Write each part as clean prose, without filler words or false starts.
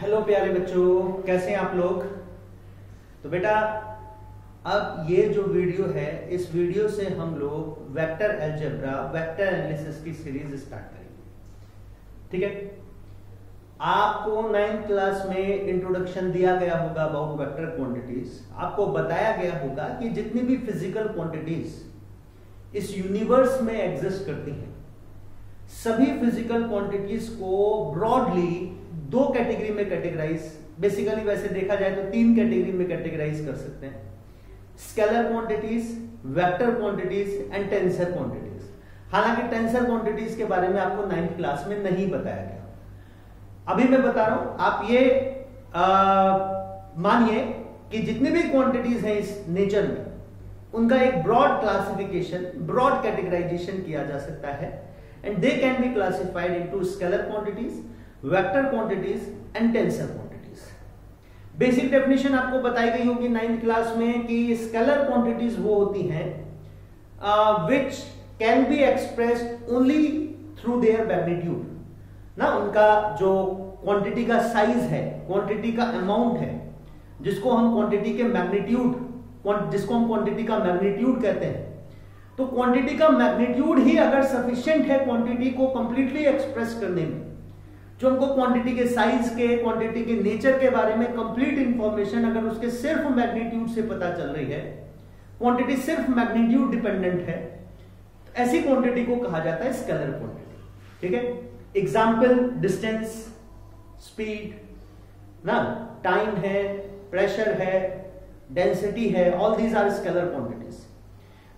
Hello प्यारे बच्चों, कैसे हैं आप लोग। तो बेटा अब ये जो वीडियो है, इस वीडियो से हम लोग वेक्टर अलजेब्रा, वेक्टर एनालिसिस की सीरीज स्टार्ट करेंगे। ठीक है, आपको 9th क्लास में इंट्रोडक्शन दिया गया होगा अबाउट वेक्टर क्वांटिटीज। आपको बताया गया होगा कि जितनी भी फिजिकल क्वांटिटीज इस यूनिवर्स में एग्जिस्ट करती हैं, सभी फिजिकल क्वांटिटीज को ब्रॉडली दो कैटेगरी में कैटेगराइज, बेसिकली वैसे देखा जाए तो तीन कैटेगरी में कैटेगराइज कर सकते हैं: scalar quantities, vector quantities and tensor quantities. हालांकि टेंसर क्वांटिटीज के बारे में आपको 9th क्लास में नहीं बताया गया, अभी मैं बता रहा हूं। आप ये मानिए कि जितनी भी क्वांटिटीज हैं इस नेचर में, उनका एक ब्रॉड क्लासिफिकेशन, ब्रॉड कैटेगराइजेशन किया जा सकता है, and they can be classified into scalar quantities, vector quantities and tensor quantities. Basic definition आपको बताई गई होगी 9th क्लास में कि स्केलर क्वांटिटीज वो होती हैं which can be expressed only through their magnitude ना। उनका जो क्वांटिटी का साइज है, क्वांटिटी का अमाउंट है, जिसको हम क्वांटिटी के मैग्नीट्यूड, जिसको हम क्वांटिटी का मैग्नीट्यूड कहते हैं, तो क्वांटिटी का मैग्नीट्यूड ही अगर सफिशिएंट है क्वांटिटी को कंप्लीटली एक्सप्रेस करने में, जो हमको क्वांटिटी के साइज के, क्वांटिटी के नेचर के बारे में कंप्लीट इंफॉर्मेशन अगर उसके सिर्फ मैग्नीट्यूड से पता चल रही है, क्वांटिटी सिर्फ मैग्नीट्यूड डिपेंडेंट है, तो ऐसी क्वांटिटी को कहा जाता है स्केलर क्वांटिटी। ठीक है, एग्जाम्पल डिस्टेंस, स्पीड ना, टाइम है, प्रेशर है, डेंसिटी है, all these are scalar quantities.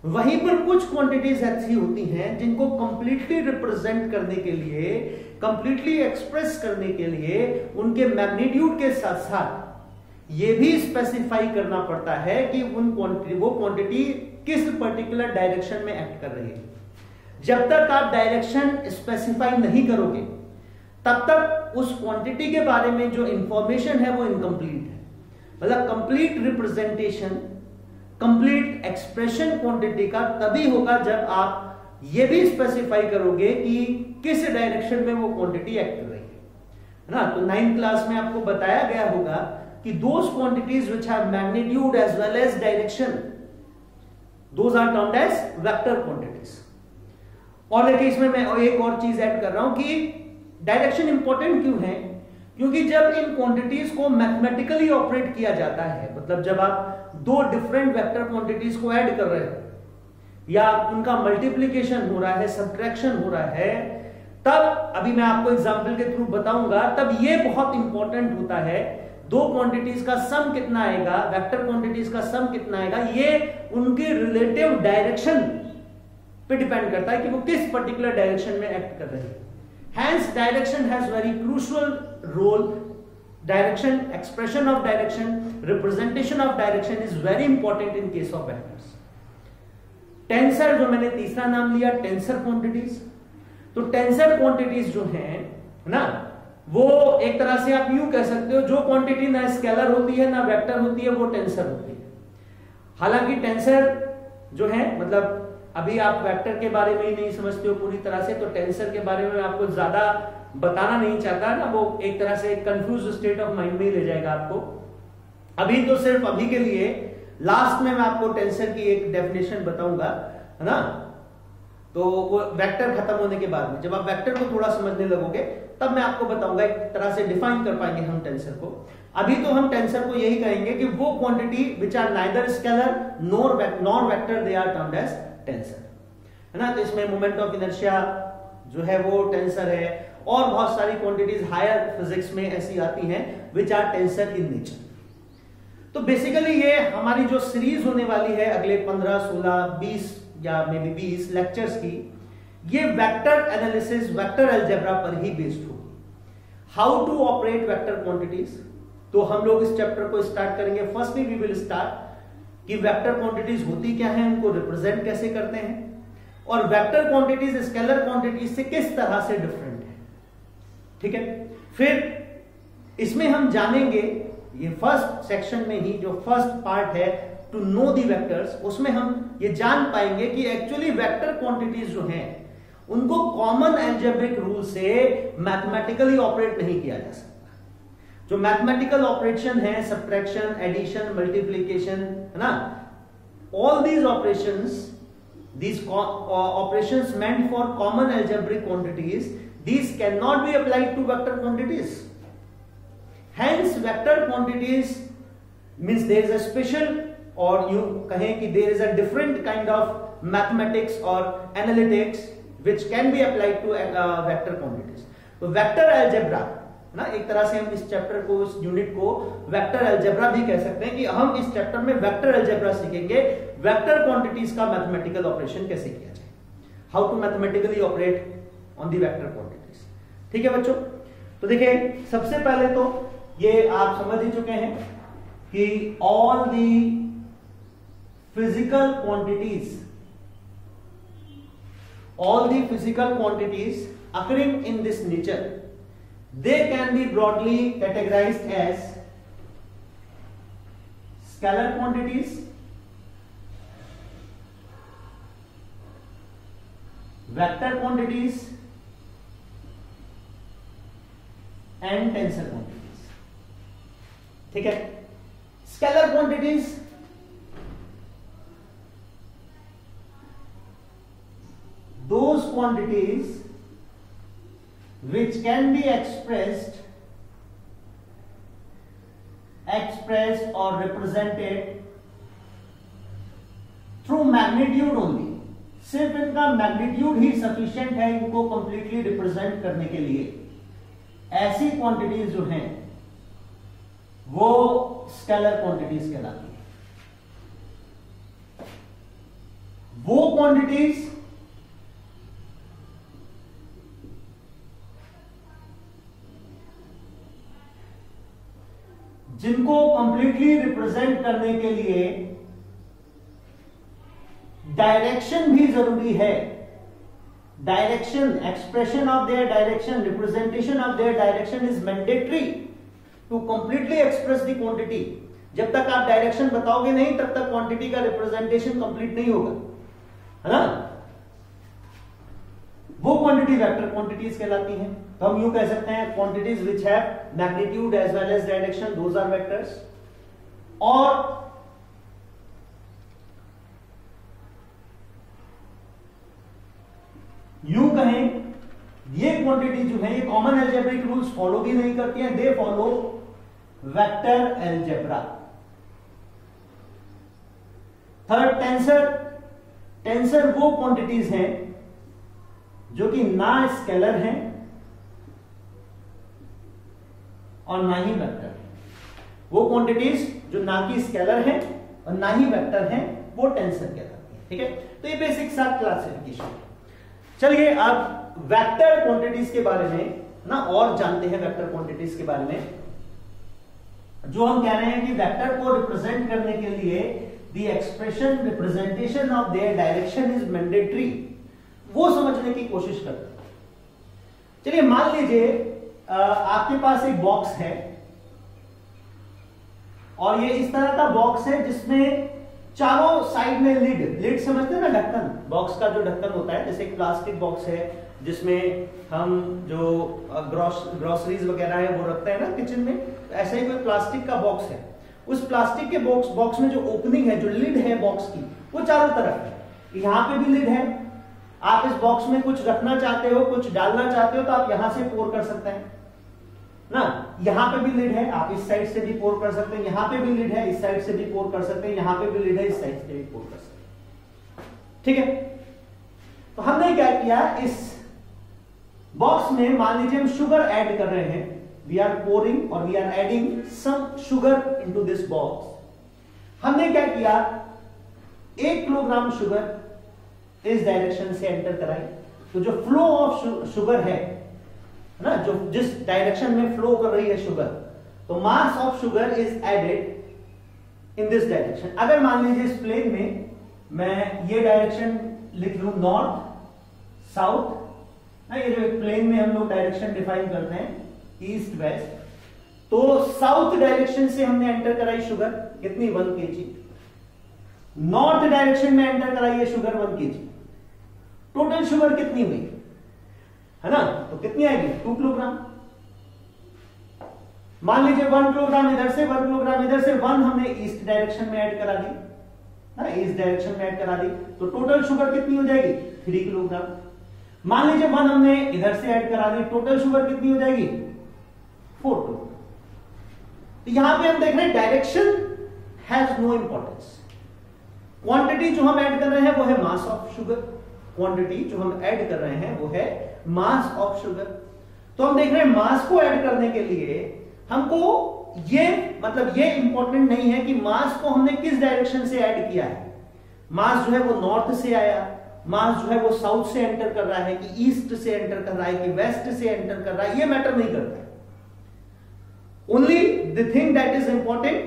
वहीं पर कुछ क्वांटिटीज ऐसी होती हैं जिनको कंप्लीटली रिप्रेजेंट करने के लिए, कंप्लीटली एक्सप्रेस करने के लिए उनके मैग्नीट्यूड के साथ साथ ये भी स्पेसिफाई करना पड़ता है कि वो क्वांटिटी किस पर्टिकुलर डायरेक्शन में एक्ट कर रही है। जब तक आप डायरेक्शन स्पेसिफाई नहीं करोगे, तब तक उस क्वांटिटी के बारे में जो इंफॉर्मेशन है वो इनकम्प्लीट है। मतलब complete representation, complete expression quantity का तभी होगा जब आप ये भी स्पेसिफाई करोगे कि किस डायरेक्शन में वो क्वांटिटी एक्ट कर रही है ना। तो 9th क्लास में आपको बताया गया होगा कि those quantities which have magnitude as well as direction, those are termed as vector quantities. और देखिए, इसमें मैं एक और चीज ऐड कर रहा हूं कि डायरेक्शन इंपॉर्टेंट क्यों है, क्योंकि जब इन क्वांटिटीज को मैथमेटिकली ऑपरेट किया जाता है, मतलब जब आप दो डिफरेंट वेक्टर क्वांटिटीज को ऐड कर रहे हो या उनका मल्टीप्लिकेशन हो रहा है, सब्ट्रैक्शन हो रहा है, तब अभी मैं आपको एग्जांपल के थ्रू बताऊंगा, तब ये बहुत इंपॉर्टेंट होता है। दो क्वांटिटीज का सम कितना आएगा, वेक्टर क्वांटिटीज का सम कितना आएगा, ये उनके रिलेटिव डायरेक्शन पे डिपेंड करता है कि वो किस पर्टिकुलर डायरेक्शन में एक्ट कर रहे हैं। Hence, direction has very crucial role. Direction, expression of direction, representation of direction is very important in case of vectors. Tensor, जो मैंने तीसरा नाम लिया, टेंसर क्वांटिटीज। तो टेंसर क्वांटिटीज जो हैं ना, वो एक तरह से आप यूं कह सकते हो, जो क्वांटिटी ना स्केलर होती है ना वेक्टर होती है, वो टेंसर होती है। हालांकि टेंसर जो है, मतलब अभी आप वेक्टर के बारे में ही नहीं समझते हो पूरी तरह से, तो टेंसर के बारे में आपको ज्यादा बताना नहीं चाहता ना, वो एक तरह से कंफ्यूज स्टेट ऑफ माइंड में ही ले जाएगा आपको। अभी तो सिर्फ अभी के लिए लास्ट में मैं आपको टेंसर की एक डेफिनेशन बताऊंगा, है ना। तो वो वेक्टर खत्म होने के बाद में, जब आप वेक्टर को थोड़ा समझने लगोगे, तब मैं आपको बताऊंगा, एक तरह से डिफाइन कर पाएंगे हम टेंसर को। अभी तो हम टेंसर को यही कहेंगे कि वो quantity which are neither scalar nor vector, they are termed as tensor, है ना। तो इसमें मोमेंट ऑफ इनर्शिया जो है वो टेंसर है, और बहुत सारी क्वांटिटीज हायर फिजिक्स में ऐसी आती हैं which are tensor in nature. तो बेसिकली ये हमारी जो सीरीज होने वाली है अगले 15, 16, 20 या मे बी 20 लेक्चर्स की, ये वेक्टर एनालिसिस, वेक्टर अलजेब्रा पर ही बेस्ड होगी। How to operate vector quantities, तो हम लोग इस चैप्टर को स्टार्ट करेंगे। फर्स्टली वी विल स्टार्ट कि वेक्टर क्वांटिटीज होती क्या है, उनको रिप्रेजेंट कैसे करते हैं, और वेक्टर क्वांटिटीज स्केलर क्वांटिटीज से किस तरह से डिफरेंट है। ठीक है, फिर इसमें हम जानेंगे, ये फर्स्ट सेक्शन में ही जो फर्स्ट पार्ट है टू नो दी वेक्टर्स, उसमें हम ये जान पाएंगे कि एक्चुअली वेक्टर क्वांटिटीज जो हैं उनको कॉमन अलजेब्रिक रूल से मैथमेटिकली ऑपरेट नहीं किया जा सकता। जो मैथमेटिकल ऑपरेशन है, सब्ट्रैक्शन, एडिशन, मल्टीप्लीकेशन, है ना, all these operations, these operations meant for common algebraic quantities, these cannot be applied to vector quantities. Hence vector quantities means there is a special, or you कहें कि there is a different kind of mathematics or analytics which can be applied to vector quantities. तो vector algebra ना, एक तरह से हम इस chapter को, इस यूनिट को वेक्टर अलजेब्रा भी कह सकते हैं कि हम इस चैप्टर में वेक्टर अलजेब्रा सीखेंगे, वेक्टर क्वांटिटीज का मैथमेटिकल ऑपरेशन कैसे किया जाए, how to mathematically operate on the vector quantities. ठीक है बच्चों, तो देखिए सबसे पहले तो ये आप समझ ही चुके हैं कि all the physical quantities occurring in this nature, they can be broadly categorized as scalar quantities, vector quantities and tensor quantities। ठीक है, scalar quantities those quantities which can be expressed or represented through magnitude only, सिर्फ इनका magnitude ही sufficient है इनको completely represent करने के लिए। ऐसी क्वांटिटीज जो हैं वो स्केलर क्वांटिटीज कहलाती है। वो क्वांटिटीज जिनको कंप्लीटली रिप्रेजेंट करने के लिए डायरेक्शन भी जरूरी है। Direction, expression of their direction, representation of their direction is mandatory to completely express the quantity. जब तक आप डायरेक्शन बताओगे नहीं तब तक क्वांटिटी का रिप्रेजेंटेशन कंप्लीट नहीं होगा, है ना। वो क्वांटिटी वेक्टर क्वांटिटीज कहलाती हैं। तो हम यूं कह सकते हैं quantities which have magnitude as well as direction, those are vectors. और यूं कहें ये क्वांटिटी जो है ये कॉमन अलजेब्रिक रूल्स फॉलो भी नहीं करती हैं, they follow vector algebra. Third, tensor. Tensor वो क्वांटिटीज हैं जो कि ना स्केलर हैं और ना ही वेक्टर। वो क्वांटिटीज जो ना कि स्केलर हैं और ना ही वेक्टर हैं वो टेंसर कहलाती है। ठीक है, तो ये बेसिक सा क्लासिफिकेशन है। चलिए अब वेक्टर क्वांटिटीज के बारे में ना और जानते हैं। वेक्टर क्वांटिटीज के बारे में जो हम कह रहे हैं कि वेक्टर को रिप्रेजेंट करने के लिए the expression representation of their direction is mandatory, वो समझने की कोशिश करते हैं। चलिए मान लीजिए आपके पास एक बॉक्स है और ये इस तरह का बॉक्स है जिसमें चारों साइड में लिड समझते हैं ना, ढक्कन। बॉक्स का जो ढक्कन होता है, जैसे एक प्लास्टिक बॉक्स है जिसमें हम जो ग्रोसरीज वगैरह है वो रखते हैं ना किचन में, ऐसे ही कोई प्लास्टिक का बॉक्स है। उस प्लास्टिक के बॉक्स में जो ओपनिंग है, जो लिड है बॉक्स की, वो चारों तरफ है। यहां पे भी लिड है। आप इस बॉक्स में कुछ रखना चाहते हो, कुछ डालना चाहते हो तो आप यहां से पोर कर सकते हैं ना। यहां पे भी लिड है, आप इस साइड से भी पोर कर सकते हैं। यहां पे भी लिड है, इस साइड से भी पोर कर सकते हैं। यहां पे भी लिड है, इस साइड से भी पोर कर सकते हैं। ठीक है, तो हमने क्या किया, इस बॉक्स में मान लीजिए हम शुगर ऐड कर रहे हैं। वी आर पोरिंग और we are adding some sugar into this box. हमने क्या किया, 1 किलोग्राम शुगर इस डायरेक्शन से एंटर कराई। तो जो फ्लो ऑफ शुगर है ना, जो जिस डायरेक्शन में फ्लो कर रही है शुगर, तो mass of sugar is added in this direction. अगर मान लीजिए इस प्लेन में मैं ये डायरेक्शन लिख लूं, नॉर्थ साउथ ना, ये जो एक प्लेन में हम लोग डायरेक्शन डिफाइन करते हैं, ईस्ट वेस्ट, तो साउथ डायरेक्शन से हमने एंटर कराई शुगर, कितनी 1 kg। नॉर्थ डायरेक्शन में एंटर कराई है शुगर 1 kg। टोटल शुगर कितनी हुई, है ना, तो कितनी आएगी, 2 किलोग्राम। मान लीजिए 1 किलोग्राम इधर से 1 किलोग्राम इधर से, 1 हमने ईस्ट डायरेक्शन में ऐड करा दी ना, ईस्ट डायरेक्शन में ऐड करा दी, तो टोटल शुगर कितनी हो जाएगी 3 किलोग्राम। मान लीजिए 1 हमने इधर से ऐड करा दी, टोटल शुगर कितनी हो जाएगी 4 किलोग्राम। तो यहां पे हम देख रहे हैं direction has no importance. Quantity जो हम ऐड कर रहे हैं वो है मास ऑफ शुगर, क्वांटिटी जो हम ऐड कर रहे हैं वो है मास ऑफ शुगर। तो हम देख रहे हैं मास को ऐड करने के लिए हमको ये मतलब ये इंपॉर्टेंट नहीं है कि मास को हमने किस डायरेक्शन से ऐड किया है। मास जो है वो नॉर्थ से आया, मास जो है वो साउथ से एंटर कर रहा है कि ईस्ट से एंटर कर रहा है कि वेस्ट से एंटर कर रहा है, ये मैटर नहीं करता है। Only the thing that is important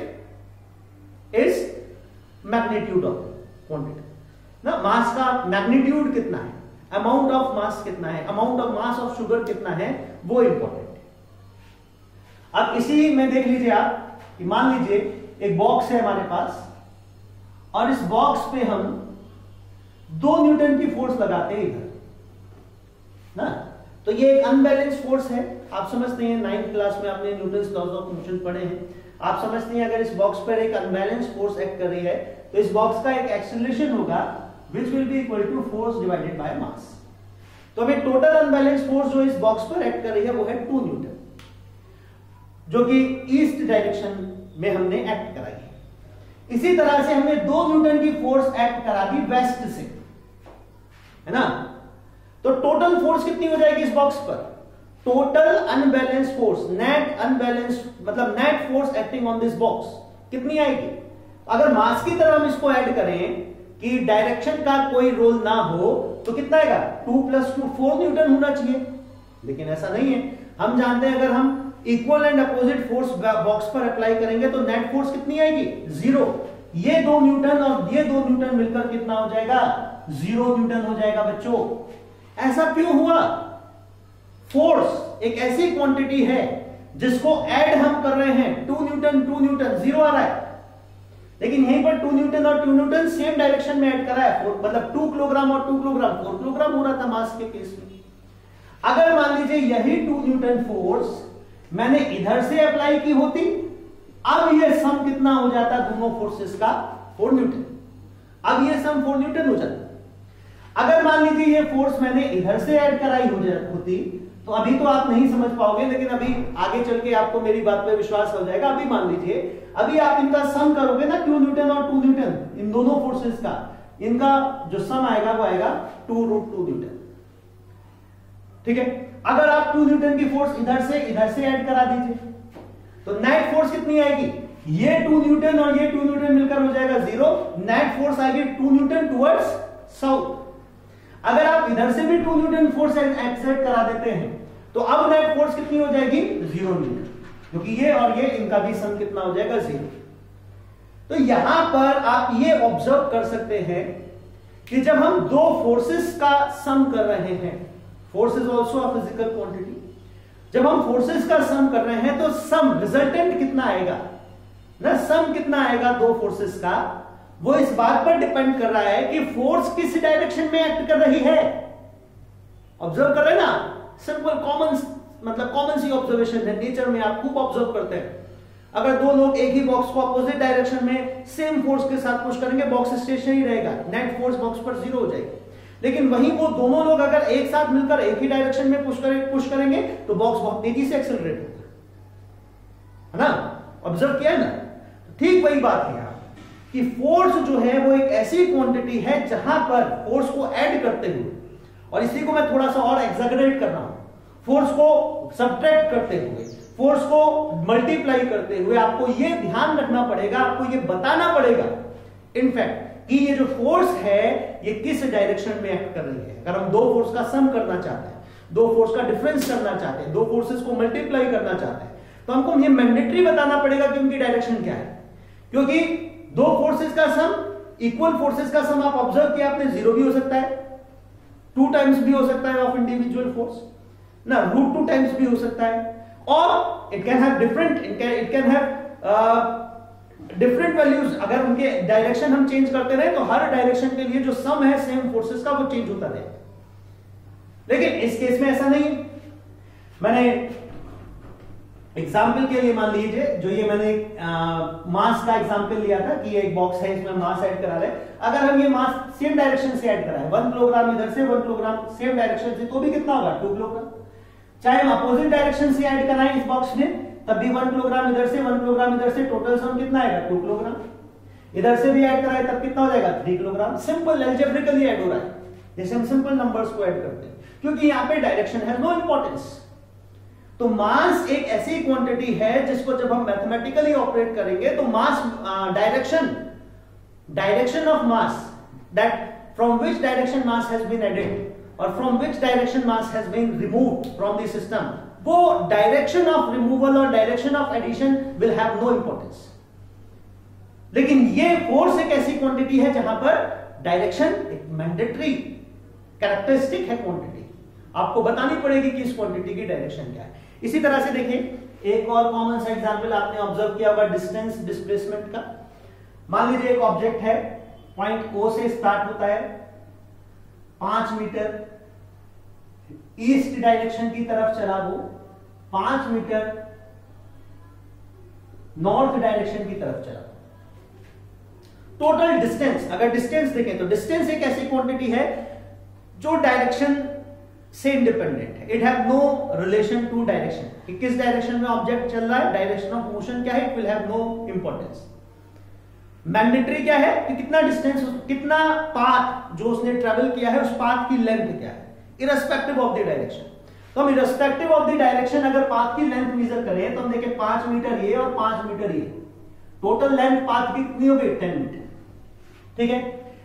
is magnitude of quantity ना, मास का मैग्नीट्यूड कितना है, अमाउंट ऑफ मास कितना है, amount of mass of sugar कितना है, वो इंपॉर्टेंट है। अब इसी में देख लीजिए आप कि मान लीजिए एक बॉक्स है हमारे पास और इस बॉक्स पे हम 2 न्यूटन की फोर्स लगाते हैं इधर ना, तो ये एक अनबैलेंस फोर्स है। आप समझते हैं 9th क्लास में आपने न्यूटन्स लॉज ऑफ मोशन पढ़े हैं। आप समझते हैं अगर इस बॉक्स पर एक अनबैलेंस फोर्स एक्ट कर रही है तो इस बॉक्स का एक एक्सेलरेशन होगा which will be equal to force divided by mass। तो अभी टोटल अनबैलेंस फोर्स जो इस बॉक्स पर एक्ट कर रही है वो है 2 न्यूटन, जो कि ईस्ट डायरेक्शन में हमने एक्ट कराई है। इसी तरह से हमने 2 न्यूटन की फोर्स एक्ट करा दी वेस्ट से, है ना, तो टोटल फोर्स कितनी हो जाएगी इस बॉक्स पर, total unbalance force, net unbalance मतलब net force acting on this box कितनी आएगी। अगर मास की तरह हम इसको ऐड करें कि डायरेक्शन का कोई रोल ना हो तो कितना आएगा 2 + 2 4 न्यूटन होना चाहिए, लेकिन ऐसा नहीं है। हम जानते हैं अगर हम equal and opposite force box पर अप्लाई करेंगे तो नेट फोर्स कितनी आएगी 0। ये 2 न्यूटन और ये 2 न्यूटन मिलकर कितना हो जाएगा 0 न्यूटन हो जाएगा बच्चों। ऐसा क्यों हुआ, फोर्स एक ऐसी क्वांटिटी है जिसको ऐड हम कर रहे हैं 2 न्यूटन 0 आ रहा है, लेकिन यहीं पर 2 न्यूटन और 2 न्यूटन सेम डायरेक्शन में ऐड करा है, मतलब 2 किलोग्राम और 2 किलोग्राम 4 किलोग्राम हो रहा था मास के केस में। अगर मान लीजिए यही 2 न्यूटन फोर्स मैंने इधर से अप्लाई की होती, अब यह सम कितना हो जाता दोनों फोर्सेस का 4 न्यूटन, अब यह सम 4 न्यूटन हो जाता। अगर मान लीजिए ये फोर्स मैंने इधर से ऐड कराई होती तो अभी तो आप नहीं समझ पाओगे, लेकिन अभी आगे चल के आपको मेरी बात पे विश्वास हो जाएगा। अभी मान लीजिए अभी आप इनका सम करोगे ना 2 न्यूटन और 2 न्यूटन, इन दोनों फोर्सेस का इनका जो सम आएगा वो आएगा 2√2 न्यूटन, ठीक है। अगर आप 2 न्यूटन की फोर्स इधर से ऐड करा दीजिए तो नेट फोर्स कितनी आएगी, ये 2 न्यूटन और ये 2 न्यूटन मिलकर हो जाएगा 0, नेट फोर्स आएगी 2 न्यूटन टुवर्ड्स साउथ। अगर आप इधर से भी 2 न्यूटन फोर्स एक्सेप्ट करा देते हैं तो अब नेट फोर्स कितनी हो जाएगी 0 न्यूटन, क्योंकि ये और ये इनका भी सम कितना हो जाएगा 0। तो यहां पर आप ये ऑब्जर्व कर सकते हैं कि जब हम 2 फोर्सेस का सम कर रहे हैं, force is also a physical quantity, जब हम फोर्सेस का सम कर रहे हैं तो सम रिजल्टेंट कितना आएगा ना, सम कितना आएगा 2 फोर्सेस का, वो इस बात पर डिपेंड कर रहा है कि फोर्स किस डायरेक्शन में एक्ट कर रही है। ऑब्जर्व कर रहे हैं ना, सिंपल कॉमन सी ऑब्जर्वेशन है, नेचर में आप खूब ऑब्जर्व करते हैं। अगर 2 लोग एक ही बॉक्स को अपोजिट डायरेक्शन में सेम फोर्स के साथ पुश करेंगे, बॉक्स स्टेशनरी रहेगा, नेट फोर्स बॉक्स पर 0 हो जाएगी। लेकिन वहीं वो दोनों लोग अगर एक साथ मिलकर एक ही डायरेक्शन में पुश करेंगे तो बॉक्स बहुत तेजी से एक्सेलरेट होगा, है ना, ऑब्जर्व किया ना। ठीक वही बात है कि फोर्स जो है वो एक ऐसी क्वांटिटी है जहां पर फोर्स को ऐड करते हुए, और इसी को मैं थोड़ा सा और एग्जैगरेट कर रहा हूं, फोर्स को सब्ट्रैक्ट करते हुए, फोर्स को मल्टीप्लाई करते हुए आपको यह ध्यान रखना पड़ेगा, आपको यह बताना पड़ेगा इनफैक्ट कि ये जो फोर्स है ये किस डायरेक्शन में एक्ट कर रही है। अगर हम 2 फोर्स का सम करना चाहते हैं, 2 फोर्स का डिफरेंस करना चाहते हैं, 2 फोर्सेस को मल्टीप्लाई करना चाहते हैं, तो हमको ये मैग्नेटरी बताना पड़ेगा कि उनकी डायरेक्शन क्या है। क्योंकि 2 फोर्सेस का सम, इक्वल फोर्सेस का सम आप ऑब्जर्व किया आपने 0 भी हो सकता है, 2 टाइम्स भी हो सकता है ऑफ इंडिविजुअल फोर्स ना, √2 टाइम्स भी हो सकता है, और it can have different values. अगर उनके डायरेक्शन हम चेंज करते रहे तो हर डायरेक्शन के लिए जो सम है सेम फोर्सेस का वो चेंज होता रहेगा। लेकिन इस केस में ऐसा नहीं है। मैंने एग्जाम्पल के लिए मान लीजिए, जो ये मैंने मास का एग्जाम्पल लिया था कि ये एक बॉक्स है, इसमें मास ऐड करा रहे हैं। अगर हम ये मास सेम डायरेक्शन से ऐड कराएं, 1 किलोग्राम इधर से 1 किलोग्राम सेम डायरेक्शन से, तो भी कितना होगा 2 किलोग्राम। चाहे हम अपोजिट डायरेक्शन से ऐड कराएं इस बॉक्स में, तब भी 1 किलोग्राम इधर से 1 किलोग्राम इधर से, टोटल सम कितना आएगा 2 किलोग्राम। इधर से भी ऐड कराएं तब कितना हो जाएगा 3 किलोग्राम। सिंपल अलजेब्रिकली ऐड हो रहा है, जैसे हम सिंपल नंबर्स को ऐड करते हैं, क्योंकि यहां पे डायरेक्शन हैज नो इंपॉर्टेंस। तो मास एक ऐसी क्वांटिटी है जिसको जब हम मैथमेटिकली ऑपरेट करेंगे तो mass direction of mass, that from which direction mass has been added और from which direction mass has been removed from the system, वो डायरेक्शन ऑफ रिमूवल और direction of addition will have no importance. लेकिन ये force एक ऐसी quantity है जहां पर डायरेक्शन एक मैंडेटरी कैरेक्टरिस्टिक है क्वांटिटी, आपको बतानी पड़ेगी कि इस क्वांटिटी की डायरेक्शन क्या है। इसी तरह से देखिए एक और कॉमन सा एग्जांपल आपने ऑब्जर्व किया होगा डिस्टेंस डिस्प्लेसमेंट का। मान लीजिए एक ऑब्जेक्ट है, पॉइंट O से स्टार्ट होता है, 5 मीटर ईस्ट डायरेक्शन की तरफ चला, वो 5 मीटर नॉर्थ डायरेक्शन की तरफ चला। टोटल डिस्टेंस, अगर डिस्टेंस देखें तो डिस्टेंस एक ऐसी क्वांटिटी है जो डायरेक्शन से इंडिपेंडेंट है, it have no relation to direction, कि किस डायरेक्शन में ऑब्जेक्ट चल रहा है, डायरेक्शन ऑफ मोशन क्या है, it will have no importance. Mandatory क्या है कि कितना डिस्टेंस, कितना पाथ जो उसने ट्रेवल किया है उस पाथ की लेंथ क्या है, इररिस्पेक्टिव ऑफ द डायरेक्शन। तो हम इररिस्पेक्टिव ऑफ द डायरेक्शन अगर पाथ की लेंथ मेजर करें तो हम देखें 5 मीटर ये और 5 मीटर ये, टोटल लेंथ पाथ की कितनी होगी 10 मीटर, ठीक है।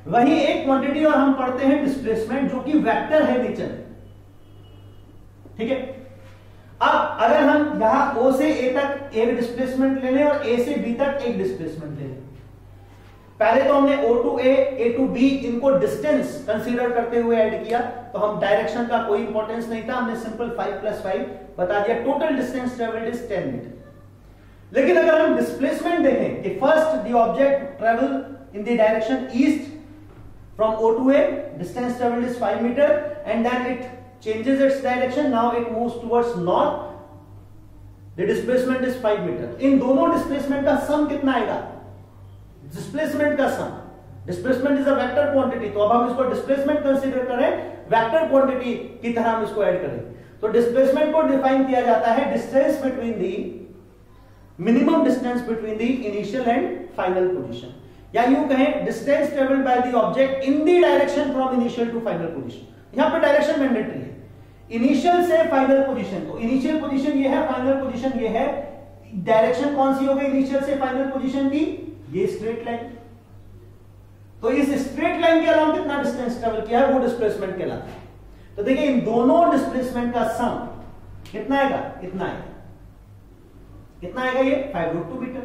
वही एक क्वांटिटी और हम पढ़ते हैं डिस्प्लेसमेंट, जो कि वेक्टर है नेचर में, ठीक है। अब अगर हम यहां O से A तक एक डिस्प्लेसमेंट ले लें और A से B तक एक डिस्प्लेसमेंट ले लें, पहले तो हमने O to A, A to B इनको डिस्टेंस कंसीडर करते हुए ऐड किया, तो हम डायरेक्शन का कोई इंपॉर्टेंस नहीं था, हमने सिंपल 5 + 5 बता दिया, total distance travelled is 10 metre. लेकिन अगर हम डिस्प्लेसमेंट देखें कि first the object travel in the direction east from O to A, distance traveled is 5 meter, and then it changes its direction, now it moves towards north, the displacement is 5 meter। इन दोनों displacement का sum कितना आएगा, displacement का sum, displacement is a vector quantity, तो अब हम इसको डिस्प्लेसमेंट कंसीडर करें, वेक्टर क्वांटिटी की तरह हम इसको ऐड करें। तो डिस्प्लेसमेंट को डिफाइन किया जाता है distance between the minimum distance between the initial and final position, या यूं कहें distance travelled by the object in the direction from initial to final position. यहां पर डायरेक्शन मैंडेटरी है, इनिशियल से फाइनल पोजीशन, तो इनिशियल पोजीशन ये है, फाइनल पोजीशन ये है, डायरेक्शन कौन सी हो गई इनिशियल से फाइनल पोजीशन की, ये स्ट्रेट लाइन। तो इस स्ट्रेट लाइन के अलावा कितना डिस्टेंस ट्रेवल किया है वो डिस्प्लेसमेंट कहलाता है। तो देखिए इन दोनों डिस्प्लेसमेंट का सम कितना आएगा, इतना आएगा, कितना आएगा, ये 5√2 मीटर।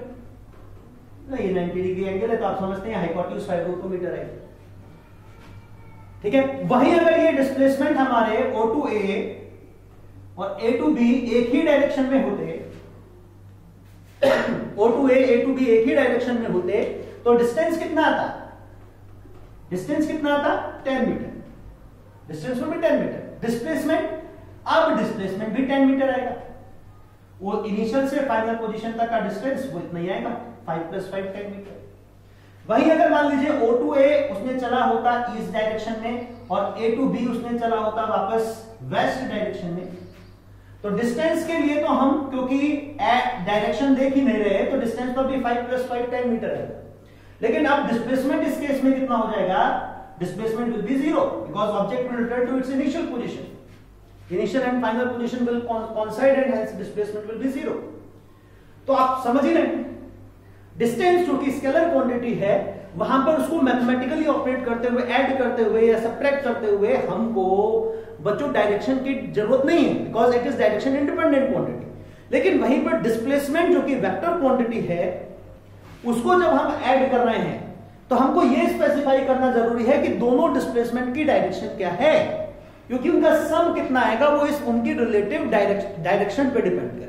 ये 90 डिग्री एंगल है तो आप समझते हैं हाइपोटेन्यूज 5√2 मीटर है, ठीक है। वहीं अगर ये डिस्प्लेसमेंट हमारे O to A और A to B एक ही डायरेक्शन में होते, O to A, A to B एक ही डायरेक्शन में होते, तो डिस्टेंस कितना आता, डिस्टेंस कितना आता 10 मीटर, डिस्टेंस में भी 10 मीटर, डिस्प्लेसमेंट, अब डिस्प्लेसमेंट भी 10 मीटर आएगा, वो इनिशियल से फाइनल पोजीशन तक का डिस्टेंस वो इतना ही आएगा, 5 + 5 10 मीटर। वहीं अगर मान लीजिए O to A उसने चला होता ईस्ट डायरेक्शन में और A to B उसने चला होता वापस वेस्ट डायरेक्शन में, तो डिस्टेंस के लिए तो हम क्योंकि डायरेक्शन देख ही नहीं रहे तो डिस्टेंस तो भी 5 + 5 10 मीटर है। लेकिन अब डिस्प्लेसमेंट इस केस में कितना हो जाएगा, displacement will be 0 because object will return to its initial position, initial and final position will coincide and hence displacement will be 0। तो आप समझ ही रहे, डिस्टेंस जो कि स्केलर क्वांटिटी है, वहां पर उसको मैथमेटिकली ऑपरेट करते हुए, ऐड करते हुए या सब्ट्रैक्ट करते हुए हमको बच्चों डायरेक्शन की जरूरत नहीं है, because it is direction independent quantity. लेकिन वहीं पर डिस्प्लेसमेंट जो कि वेक्टर क्वांटिटी है, उसको जब हम ऐड कर रहे हैं तो हमको यह स्पेसिफाई करना जरूरी है कि दोनों डिस्प्लेसमेंट की डायरेक्शन क्या है, क्योंकि उनका सम कितना आएगा वो इस उनकी रिलेटिव डायरेक्शन पे डिपेंड करेगा।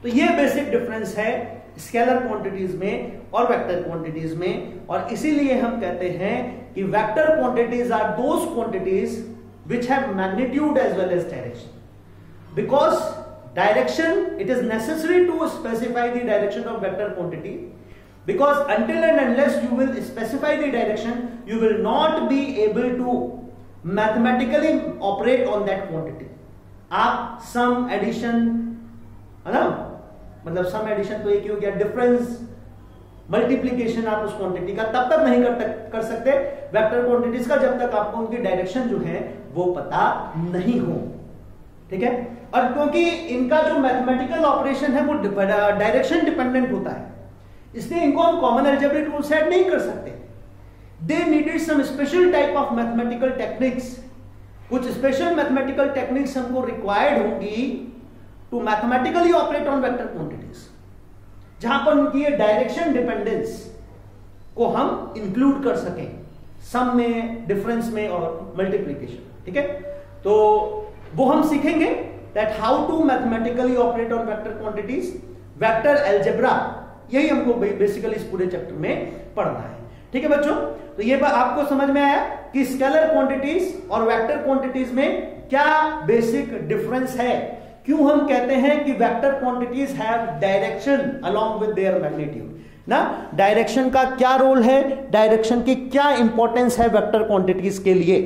तो ये बेसिक डिफरेंस है स्केलर क्वांटिटीज में और वेक्टर क्वांटिटीज में, और इसीलिए हम कहते हैं कि vector quantities are those quantities which have magnitude as well as direction, because direction, it is necessary to specify the direction of vector quantity, because until and unless you will specify the direction, you will not be able to mathematically operate on that quantity. आप सम addition, है ना, मतलब सम addition तो एक ही हो गया, difference multiplication आप उस क्वांटिटी का तब तक नहीं कर सकते वेक्टर क्वांटिटीज का जब तक आपको उनकी डायरेक्शन जो है वो पता नहीं हो, ठीक है। और क्योंकि इनका जो मैथमेटिकल ऑपरेशन है वो डायरेक्शन डिपेंडेंट होता है, इसलिए इनको हम कॉमन अलजेब्रिक रूल सेट नहीं कर सकते। They needed some special type of mathematical techniques, कुछ स्पेशल मैथमेटिकल टेक्निक्स हमको रिक्वायर्ड होगी to mathematically operate on vector quantities, जहां पर उनकी ये डायरेक्शन डिपेंडेंस को हम इंक्लूड कर सकें सम में, डिफरेंस में और मल्टीप्लीकेशन, ठीक है। तो वो हम सीखेंगे that how to mathematically operate on vector quantities, vector algebra, यही हमको बेसिकली इस पूरे चैप्टर में पढ़ना है, ठीक है बच्चों। तो ये बात आपको समझ में आया कि स्केलर क्वांटिटीज और वेक्टर क्वांटिटीज में क्या बेसिक डिफरेंस है, क्यों हम कहते हैं कि vector quantities have direction along with their magnitude ना, डायरेक्शन का क्या रोल है, डायरेक्शन की क्या इंपॉर्टेंस है वेक्टर क्वांटिटीज के लिए।